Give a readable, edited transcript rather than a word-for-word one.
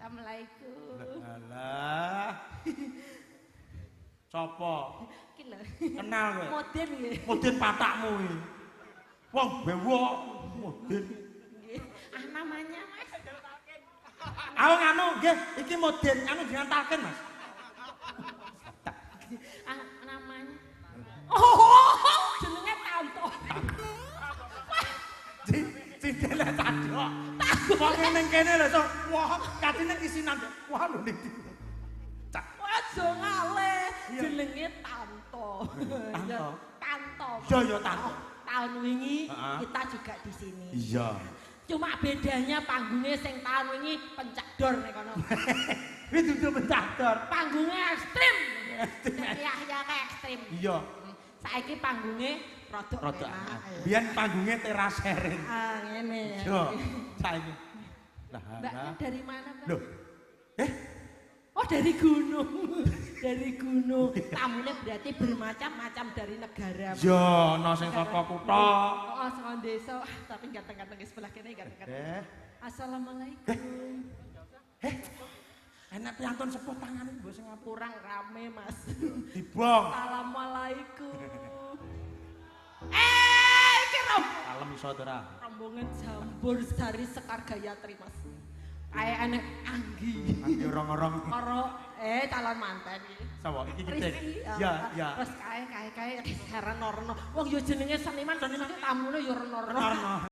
Assalamualaikum. Alah. Sopo? Iki lho. Kenal kowe. Moden nggih. Moden patakmu iki. Wong bewok moden. Nggih. Ah namanya Mas. Aku nganu nggih, iki moden anu diantalken Mas. Ah namanya. Oh, jenenge Tanto. Cintene tadok. Wong ning kene lho, Cok. Wah, katine isinan. Wah lho ning. Aja ngale, jenenge Tanto. Tanto. Tanto. Iya ya Tanto. Tahun wingi kita juga di sini. Iya. Cuma bedanya panggungnya sing tahun wingi pencak-dor nek kono. Wis dudu pencak-dor. Panggungnya ekstrim. Ya kayak ekstrim. Iya. Saiki panggungnya rodok enak. Biyen panggungnya terasering. Ah ngene ya. Yo, saiki. Lah, Mbak dari mana, Mbak? Loh. Oh, dari gunung. Dari gunung. Tamunya berarti bermacam-macam dari negara. Yo, ana sing saka kutha. Oh, saka desa. Tapi ganteng-ganteng di sebelah kene ganteng-ganteng. Assalamualaikum. Enak piantun sepuh tangane mbok sing Kurang rame, Mas. dibong. Assalamualaikum. Iki Kalem iso to ora? rombongan jambur dari Sekar Gayatri, Mas. Kayak anak Anggi. Anggi orang-orang. Karo calon manten iki. Sapa iki kita? Rizky. Ya, ya. Terus kae heran orno. Wong yo jenenge seniman tamune yo orno-orno.